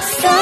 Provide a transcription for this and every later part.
Ayam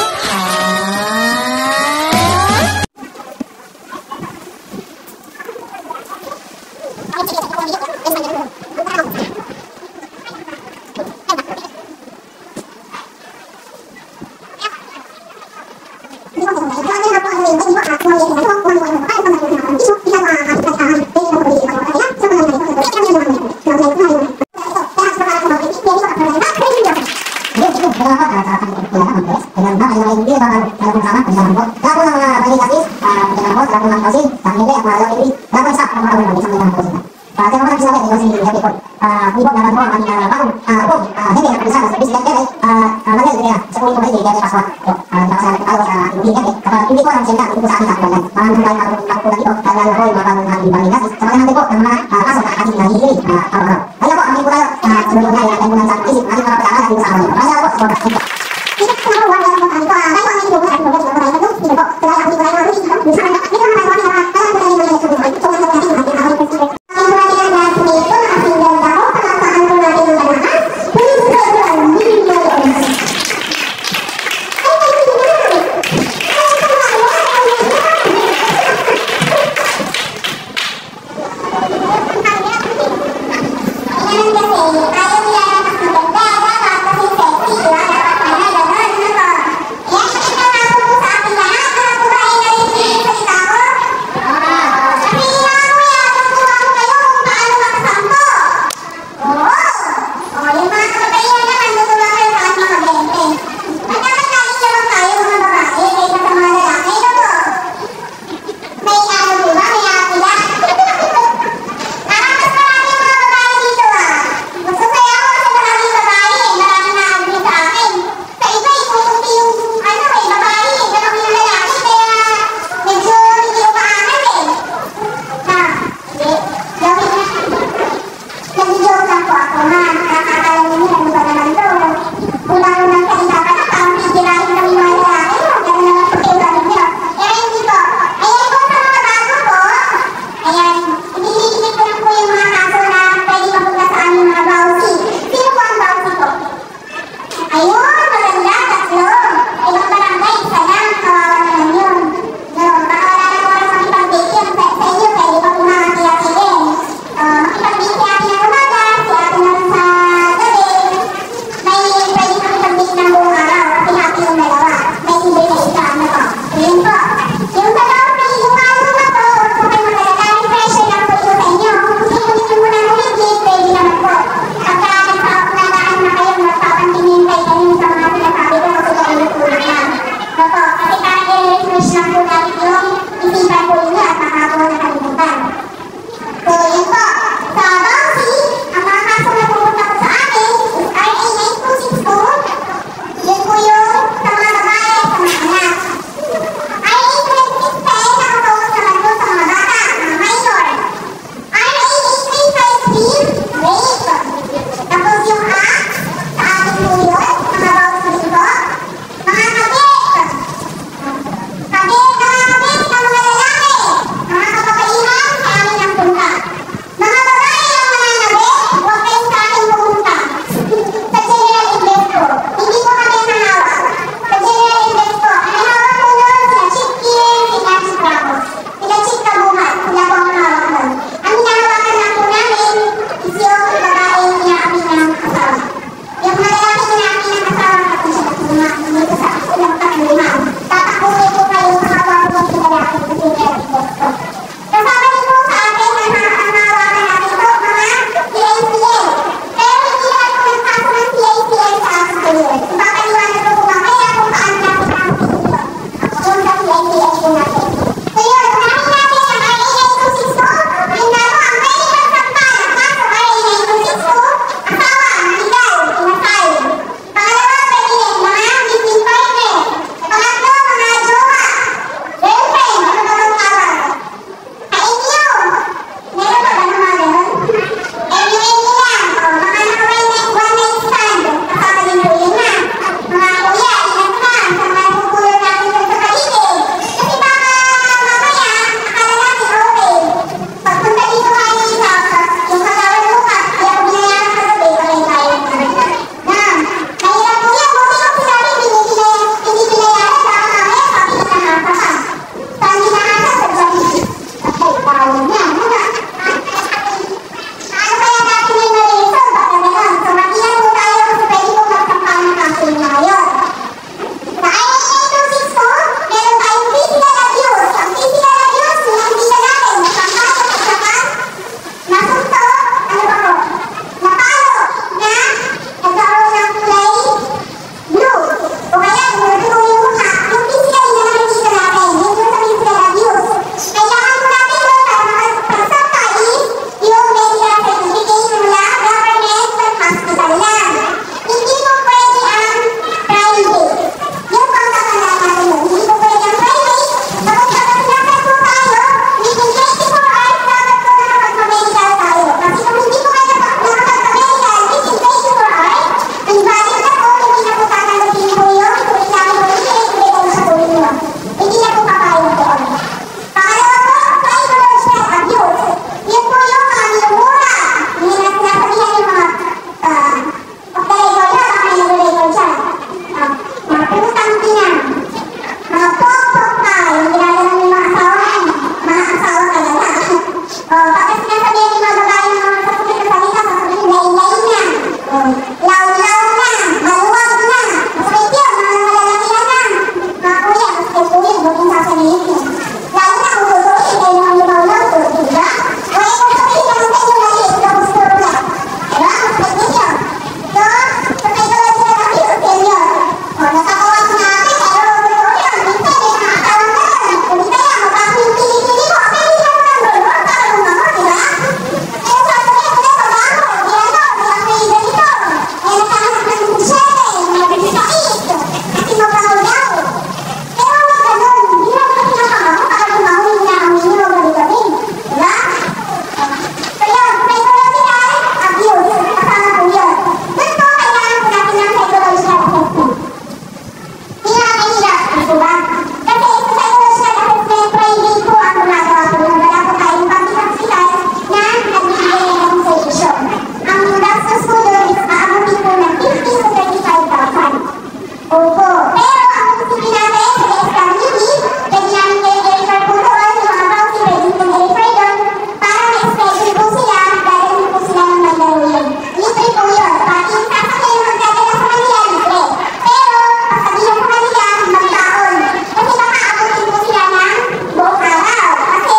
Pero ang pag-isipin natin sa exam newbie, pwede namin kayo i-refer po doon yung mga browsing, pwede po i-refer doon para ma-schedule po sila, gagawin po sila ng maglaro yun. Libre po yun. Pati yung sasakyan yung magdadala sa kanila, libre. Pero, pagsabihan sa kanila, magbaon. Kasi baka abutin po sila ng buong araw. Kasi,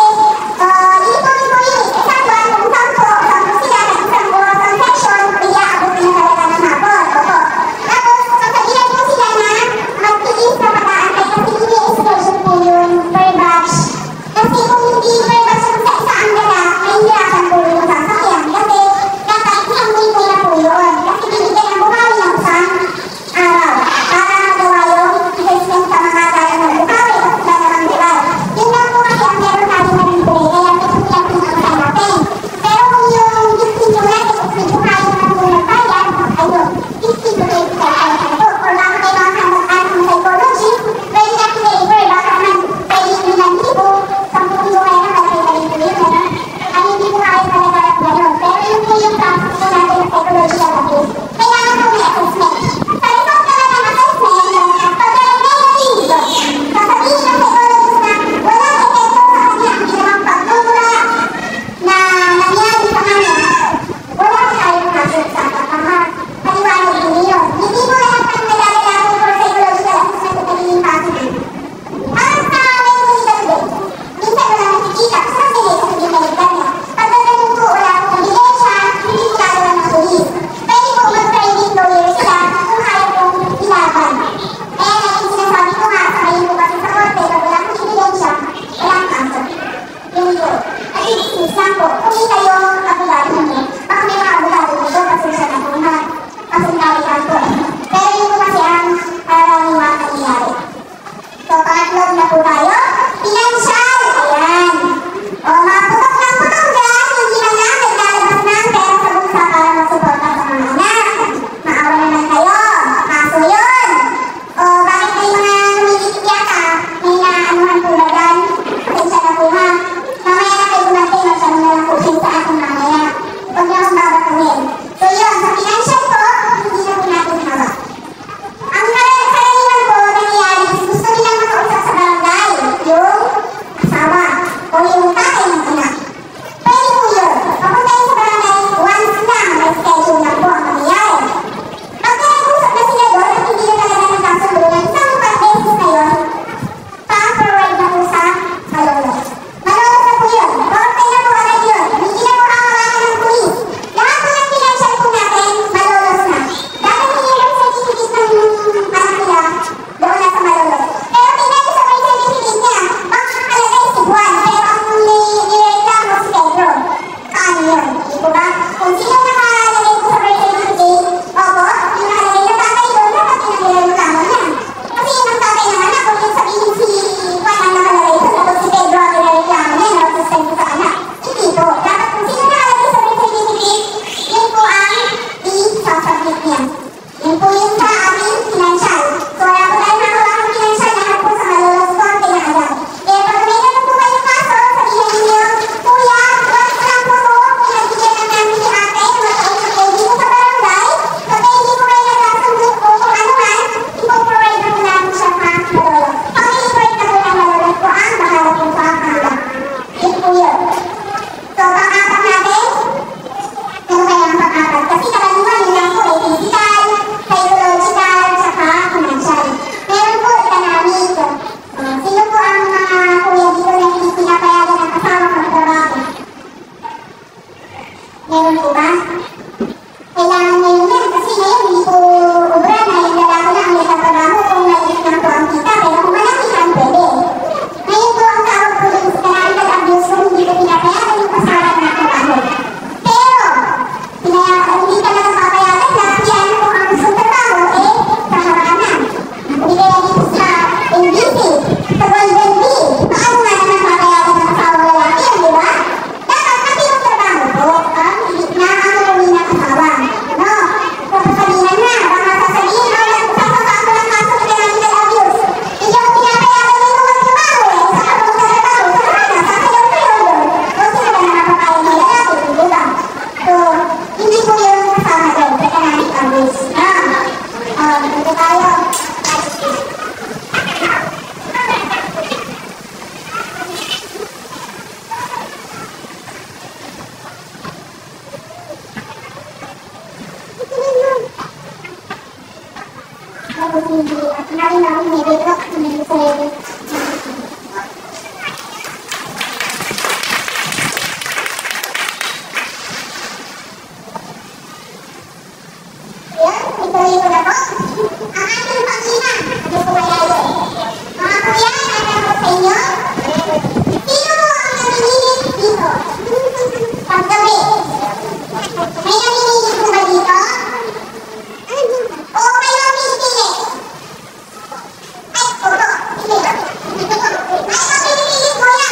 ituloy po yun. Isang buwan, kung sampo sila, nag-isang buwan sa section, kaya abutin na talaga ng hapon. Opo. Tapos, sasabihan po sila na akong medyo ko, medyo sa level. Yan, ituloy ko na po. Ang ating pangina, ano po kaya yun? Mga kuya, tatanong ko sa inyo. Sino po ang namimilit dito? Paggabi. May namimilit po ba dito? Oo, may namimilit. Ay, opo. Sige. Ay, namimilit kuya.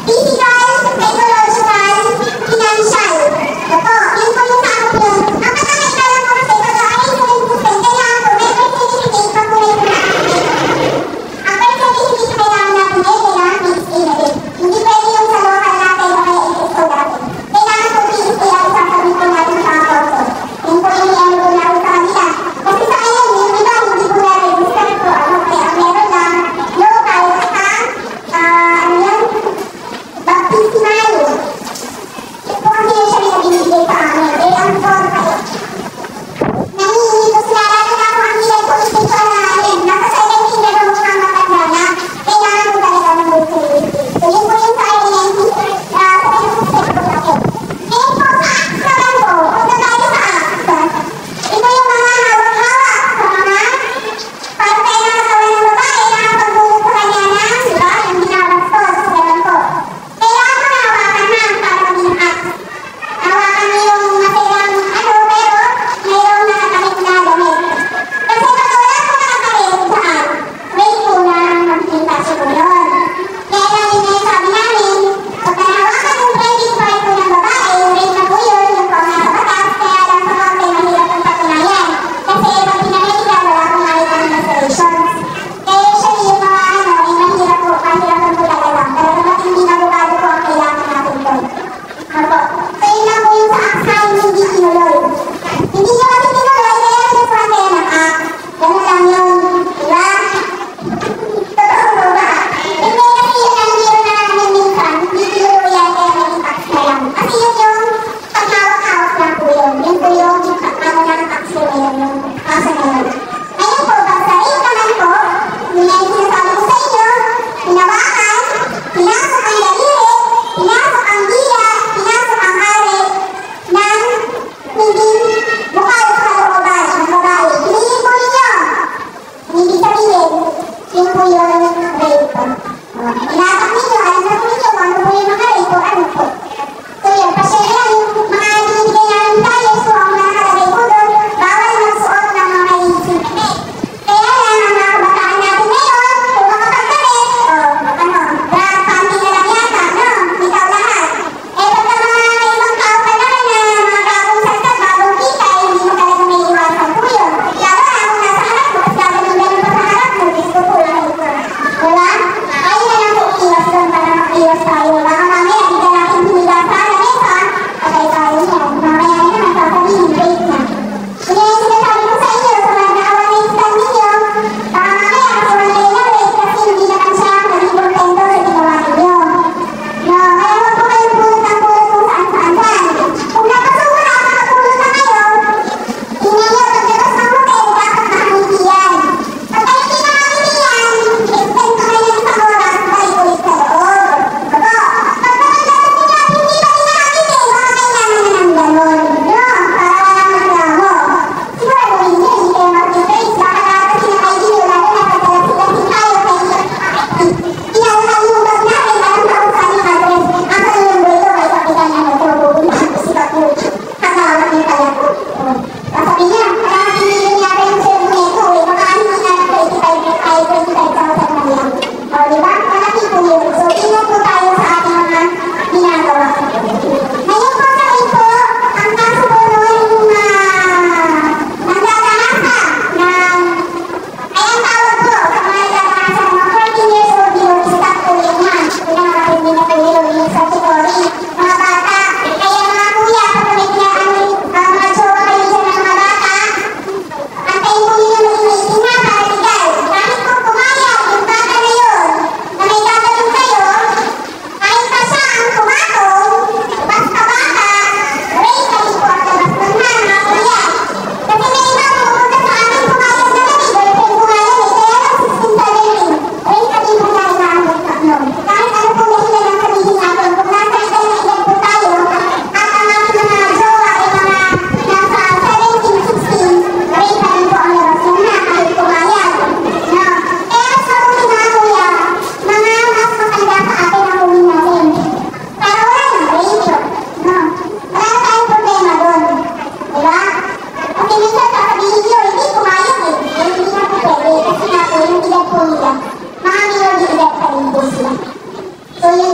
Easy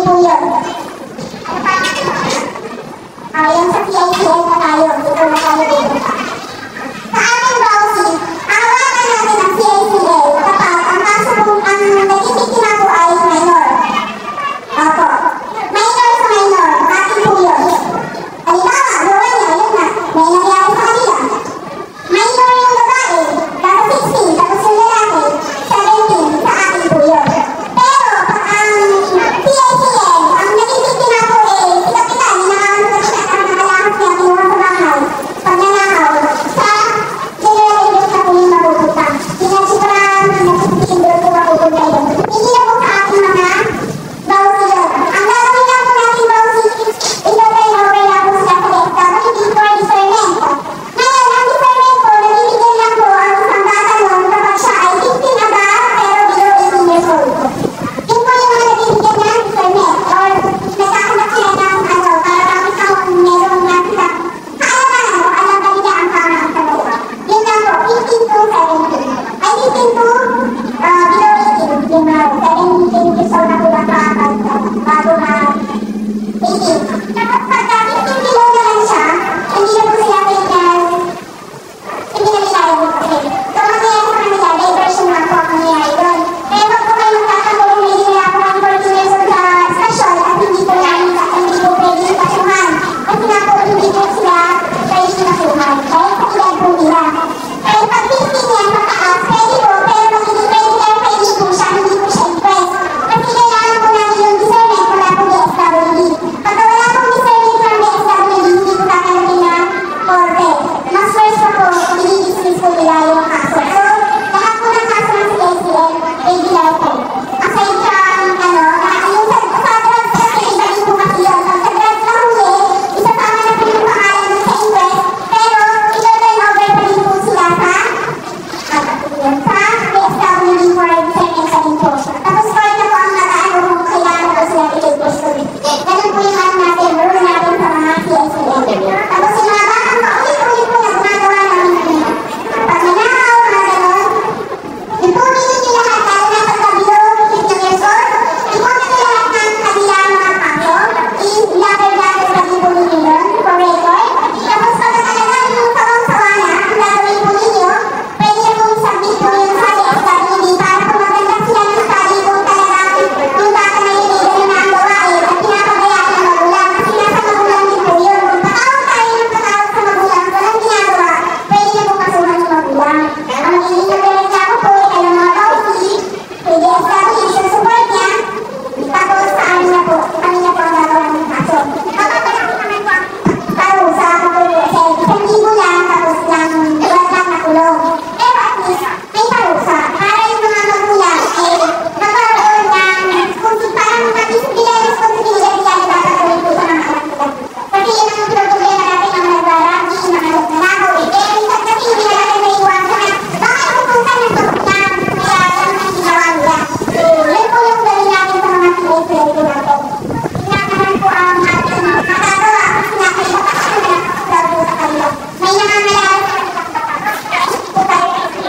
po yun. Yung sa CICL na tayo, dito na tayo pupunta. Sa aming bawsi, awakan natin ang CICL kapag ang kaso kung ang nagtitikina po ay minor. Opo. Minor sa minor, atin po yun. Halimbawa, gawa niya, yun na, may nangyari sa kanila. Minor yung babae, tapos 16, tapos yung lalaki, 17, sa atin po yun. Pero, pag ang CICL, ang nagtitikina po eh, si Kapitan, nakakamit siya ang nakalakot niya, kinuha sa bahay, pag nanakaw, sa general English na po yung mapupunta. Sinasipurahan, sinasipindol po mapupunta yun. Hindi na po sa ating mga bawsi yun. Ang gagawin lang po natin bawsi, i-over na po sila sa lista, kasi hindi for discernment. Ngayon, ang discernment po, nabibigyan lang po ang isang bata nun kapag siya ay 15 above, pero below 18 years old. Yun po yung mga nabibigyan ng discernment, or nagkakanap sila ng para bakit ako meron na sila kaalaman o alam ba nila ang tama sa loob. Yun lang po, 15 to 17. Ay, 15 to below 18, yung 17 years old na po lang bago na 18. Tapos pagka 15 below naman siya, hindi na po sila kailan, hindi na nila yung kasi. So, mangyayari sa kanila, diversion lang po ang nangyayari doon. Kaya wag po kayo magtatanggol kung hindi nila ako ng 14 years old sa stasyon at hindi po pwede yung kasuhan. Kasi nga po, hindi po sila pwede yung kasuhan. Dahil sa edad po nila. Kaya pag 15 yan, mataas, pwede po, pero hindi po siya, hindi po siya impress. Kasi kailangan po natin yung discernment mula po DSWD. Pagka wala pong discernment from DSWD, hindi po tatanggapin na korte. Mas first pa po, i-dismiss po nila yung kaso. So, lahat po ng kaso ng CICL, regular po. Aside from, yung sa drugs kasi, iba din po kasi yun. Pag sa drugs na huli, isasama na po yung pangalan dun sa inquest, pero i-turn over pa din po sila sa DSWD for discernment sa din po. Tapos court na po ang nakaano kung kailangan po sila i-take custody. Ganun po yung ano natin, rule natin sa mga CICL. Tapos yung mga batang paulit-ulit po na gumagawa namin kanina. Pag nanakaw, mga ganon, ipunin nyo lahat, lalo na pagka below 15 years old, ipunin nyo lahat ng kanilang mga kaso, i-gather sa din po ninyo yun, for record. Tapos pagka talagang yung sawang-sawa na, ang gagawin po ninyo, pwede na po i-submit po yun sa DSWD para po maganda sila ng study kung talagang yung bata na illegal na ang gawain at pinapabayaan ng magulang. Kasi nasa magulang din po yun. Kung patawag tayo ng patawag sa magulang, walang ginagawa, pwede na po kasuhan yung magulang. Ang magiging nagreklamo po ay kayo mga bawsi, kay DSWD sa support niya, tapos sa amin na po, kami na po ang gagawa ng kaso. Kapag naman po ang parusa kung po kasi 1,000 lang, tapos lang buwan lang na kulong. Pero at least, may parusa. Para yung mga magulang ay magkaroon ng parang mag-isip nila yung responsibilidad nila na gagawin po sa mga anak nila. Kasi yun ang problema natin ng nagrarami, mga nagnanakaw eh. Kaya minsan kasi hindi na natin maiwan sa mga bakit pupunta ng pagkulang kaya ganun ang ginawa nila. Yun po yung gawin natin sa mga CICL po natin. Tinakaman po ang ating magagawa kasi nakaiba pa kasi nakakasal po sa kanila. May nangangalaan sa kanila po tayo kasi